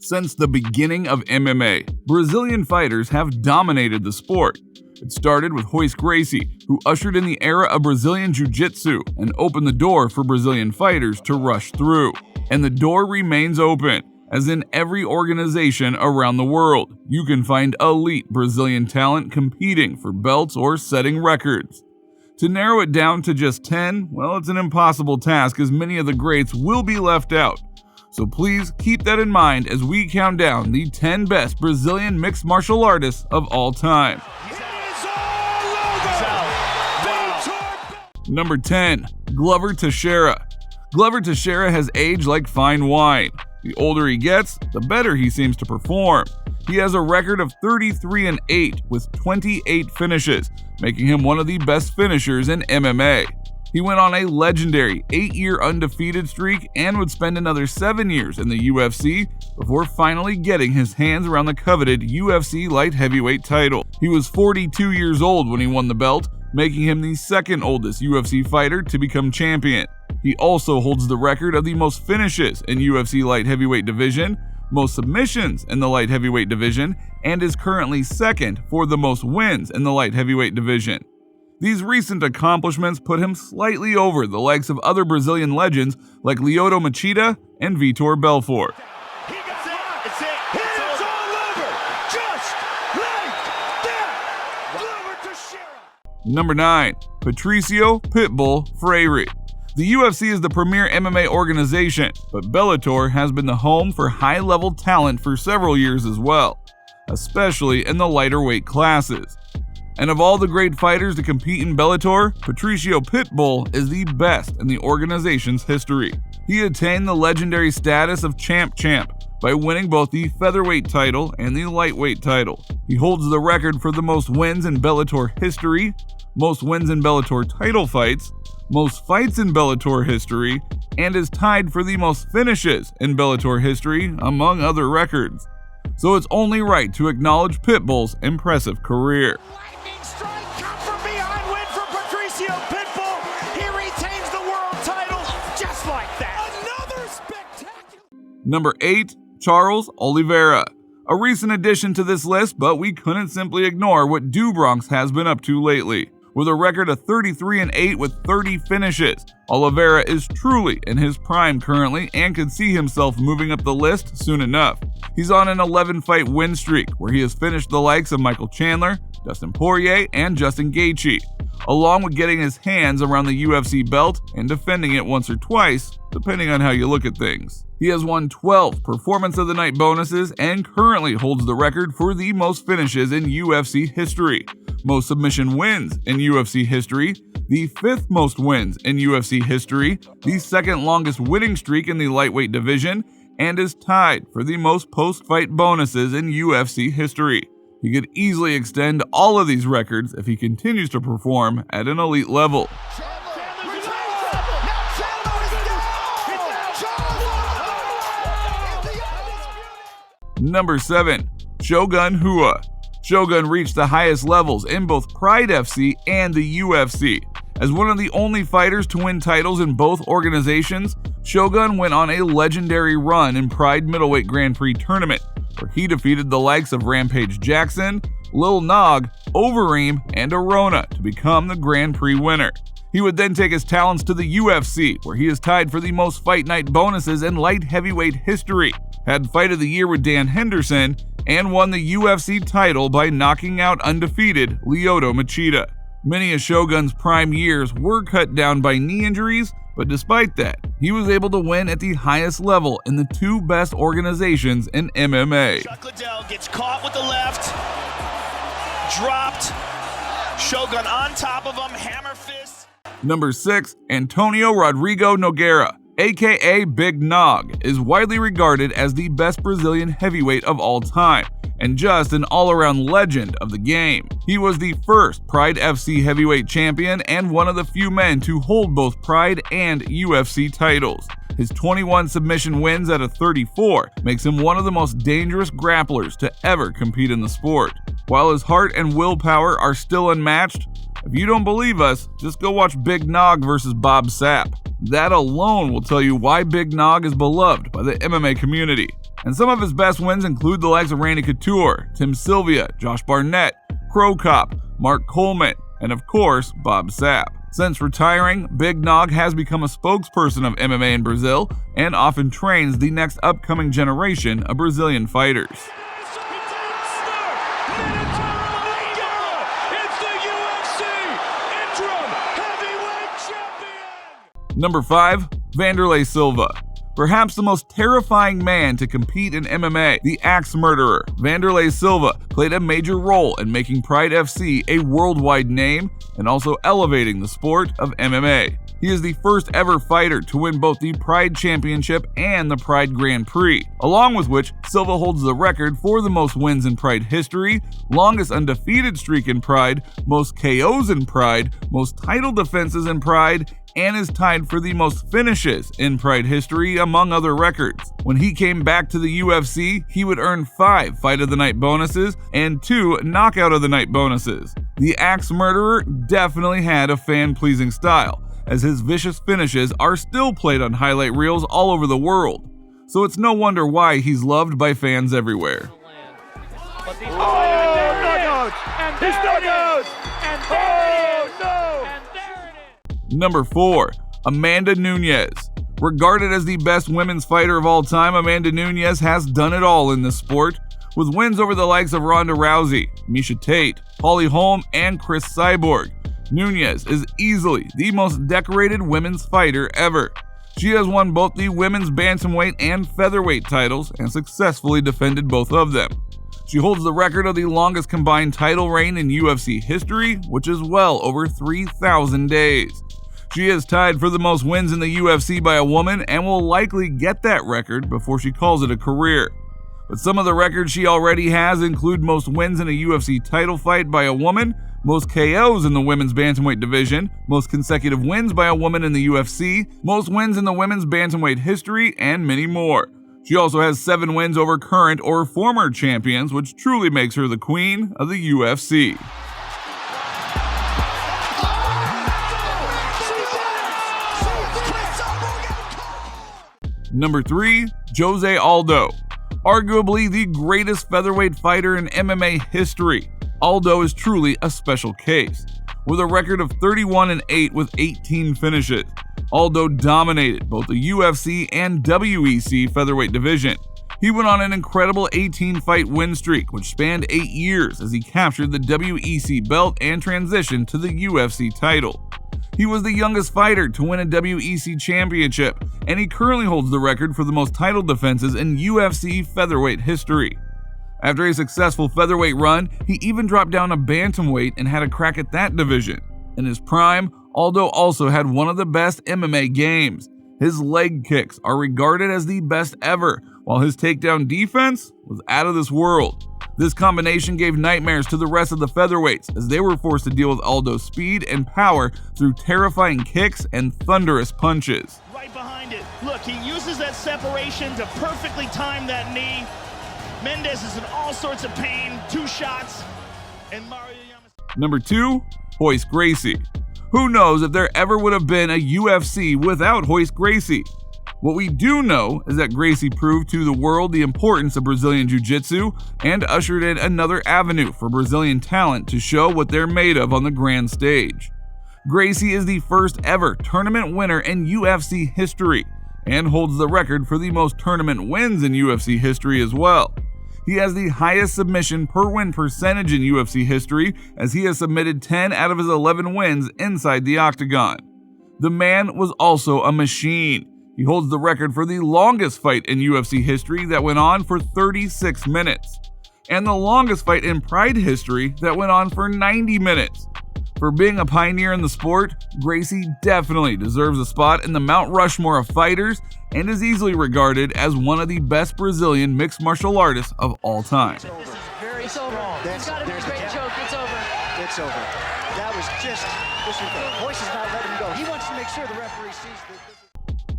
Since the beginning of MMA, Brazilian fighters have dominated the sport. It started with Royce Gracie, who ushered in the era of Brazilian Jiu-Jitsu and opened the door for Brazilian fighters to rush through. And the door remains open, as in every organization around the world, you can find elite Brazilian talent competing for belts or setting records. To narrow it down to just 10, well, it's an impossible task as many of the greats will be left out. So please keep that in mind as we count down the 10 best Brazilian mixed martial artists of all time. Number 10. Glover Teixeira. Glover Teixeira has aged like fine wine. The older he gets, the better he seems to perform. He has a record of 33-8 with 28 finishes, making him one of the best finishers in MMA. He went on a legendary 8-year undefeated streak and would spend another 7 years in the UFC before finally getting his hands around the coveted UFC light heavyweight title. He was 42 years old when he won the belt, making him the second oldest UFC fighter to become champion. He also holds the record of the most finishes in UFC light heavyweight division, most submissions in the light heavyweight division, and is currently second for the most wins in the light heavyweight division. These recent accomplishments put him slightly over the likes of other Brazilian legends like Lyoto Machida and Vitor Belfort. Number 9. Patricio Pitbull Freire. The UFC is the premier MMA organization, but Bellator has been the home for high-level talent for several years as well, especially in the lighter weight classes. And of all the great fighters to compete in Bellator, Patricio Pitbull is the best in the organization's history. He attained the legendary status of Champ by winning both the featherweight title and the lightweight title. He holds the record for the most wins in Bellator history, most wins in Bellator title fights, most fights in Bellator history, and is tied for the most finishes in Bellator history, among other records. So it's only right to acknowledge Pitbull's impressive career. Number 8. Charles Oliveira. A recent addition to this list, but we couldn't simply ignore what Bronx has been up to lately. With a record of 33-8 with 30 finishes, Oliveira is truly in his prime currently and could see himself moving up the list soon enough. He's on an 11-fight win streak where he has finished the likes of Michael Chandler, Dustin Poirier, and Justin Gaethje, along with getting his hands around the UFC belt and defending it once or twice, depending on how you look at things. He has won 12 Performance of the Night bonuses and currently holds the record for the most finishes in UFC history, most submission wins in UFC history, the 5th most wins in UFC history, the 2nd longest winning streak in the lightweight division, and is tied for the most post-fight bonuses in UFC history. He could easily extend all of these records if he continues to perform at an elite level. Number 7. Shogun Rua. Shogun reached the highest levels in both Pride FC and the UFC. As one of the only fighters to win titles in both organizations, Shogun went on a legendary run in Pride Middleweight Grand Prix tournament, where he defeated the likes of Rampage Jackson, Lil Nog, Overeem, and Arona to become the Grand Prix winner. He would then take his talents to the UFC, where he is tied for the most fight night bonuses in light heavyweight history, had Fight of the Year with Dan Henderson, and won the UFC title by knocking out undefeated Lyoto Machida. Many of Shogun's prime years were cut down by knee injuries, but despite that, he was able to win at the highest level in the 2 best organizations in MMA. Chuck Liddell gets caught with the left, dropped, Shogun on top of him, hammer fist. Number 6. Antonio Rodrigo Nogueira, aka Big Nog, is widely regarded as the best Brazilian heavyweight of all time, and just an all-around legend of the game. He was the first Pride FC heavyweight champion and one of the few men to hold both Pride and UFC titles. His 21 submission wins out of 34 makes him one of the most dangerous grapplers to ever compete in the sport. While his heart and willpower are still unmatched, if you don't believe us, just go watch Big Nog versus Bob Sapp. That alone will tell you why Big Nog is beloved by the MMA community. And some of his best wins include the likes of Randy Couture, Tim Sylvia, Josh Barnett, Crow Cop, Mark Coleman, and of course, Bob Sapp. Since retiring, Big Nog has become a spokesperson of MMA in Brazil and often trains the next upcoming generation of Brazilian fighters. Number 5. Wanderlei Silva. Perhaps the most terrifying man to compete in MMA, the Axe Murderer, Wanderlei Silva played a major role in making Pride FC a worldwide name and also elevating the sport of MMA. He is the first ever fighter to win both the Pride Championship and the Pride Grand Prix, along with which Silva holds the record for the most wins in Pride history, longest undefeated streak in Pride, most KOs in Pride, most title defenses in Pride, and is tied for the most finishes in Pride history, among other records. When he came back to the UFC, he would earn 5 Fight of the Night bonuses and 2 Knockout of the Night bonuses. The Axe Murderer definitely had a fan-pleasing style, as his vicious finishes are still played on highlight reels all over the world. So it's no wonder why he's loved by fans everywhere. Number 4. Amanda Nunes. Regarded as the best women's fighter of all time, Amanda Nunes has done it all in this sport, with wins over the likes of Ronda Rousey, Miesha Tate, Holly Holm, and Chris Cyborg. Nunes is easily the most decorated women's fighter ever. She has won both the women's bantamweight and featherweight titles and successfully defended both of them. She holds the record of the longest combined title reign in UFC history, which is well over 3,000 days. She is tied for the most wins in the UFC by a woman and will likely get that record before she calls it a career. But some of the records she already has include most wins in a UFC title fight by a woman, most KOs in the women's bantamweight division, most consecutive wins by a woman in the UFC, most wins in the women's bantamweight history, and many more. She also has 7 wins over current or former champions, which truly makes her the queen of the UFC. Number 3. Jose Aldo. Arguably the greatest featherweight fighter in MMA history, Aldo is truly a special case. With a record of 31-8 with 18 finishes, Aldo dominated both the UFC and WEC featherweight division. He went on an incredible 18-fight win streak, which spanned 8 years as he captured the WEC belt and transitioned to the UFC title. He was the youngest fighter to win a WEC championship, and he currently holds the record for the most title defenses in UFC featherweight history. After a successful featherweight run, he even dropped down a bantamweight and had a crack at that division. In his prime, Aldo also had one of the best MMA games. His leg kicks are regarded as the best ever, while his takedown defense was out of this world. This combination gave nightmares to the rest of the featherweights as they were forced to deal with Aldo's speed and power through terrifying kicks and thunderous punches. Right behind it. Look, he uses that separation to perfectly time that knee. Mendes is in all sorts of pain. 2 shots. And Mario Yamas. Number 2. Royce Gracie. Who knows if there ever would have been a UFC without Royce Gracie? What we do know is that Gracie proved to the world the importance of Brazilian Jiu-Jitsu and ushered in another avenue for Brazilian talent to show what they're made of on the grand stage. Gracie is the first ever tournament winner in UFC history and holds the record for the most tournament wins in UFC history as well. He has the highest submission per win percentage in UFC history, as he has submitted 10 out of his 11 wins inside the octagon. The man was also a machine. He holds the record for the longest fight in UFC history that went on for 36 minutes, and the longest fight in Pride history that went on for 90 minutes. For being a pioneer in the sport, Gracie definitely deserves a spot in the Mount Rushmore of fighters and is easily regarded as one of the best Brazilian mixed martial artists of all time. This is very strong. It's got to be a great choke. It's over. It's over. That was just disrespectful. Royce is not letting him go. He wants to make sure the referee sees this.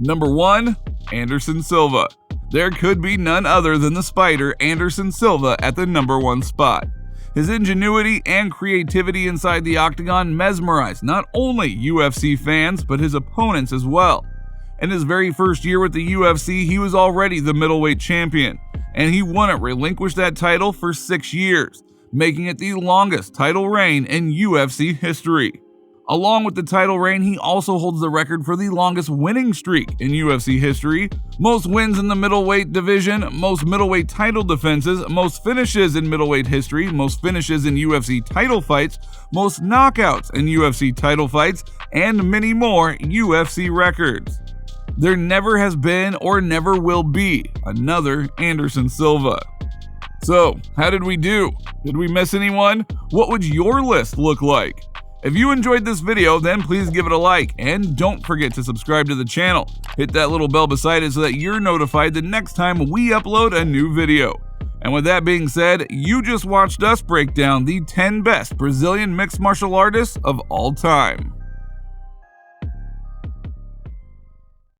Number 1. Anderson Silva. There could be none other than the Spider, Anderson Silva, at the number 1 spot. His ingenuity and creativity inside the octagon mesmerized not only UFC fans, but his opponents as well. In his very first year with the UFC, he was already the middleweight champion, and he wouldn't relinquish that title for 6 years, making it the longest title reign in UFC history. Along with the title reign, he also holds the record for the longest winning streak in UFC history, most wins in the middleweight division, most middleweight title defenses, most finishes in middleweight history, most finishes in UFC title fights, most knockouts in UFC title fights, and many more UFC records. There never has been or never will be another Anderson Silva. So, how did we do? Did we miss anyone? What would your list look like? If you enjoyed this video, then please give it a like, and don't forget to subscribe to the channel. Hit that little bell beside it so that you're notified the next time we upload a new video. And with that being said, you just watched us break down the 10 best Brazilian mixed martial artists of all time.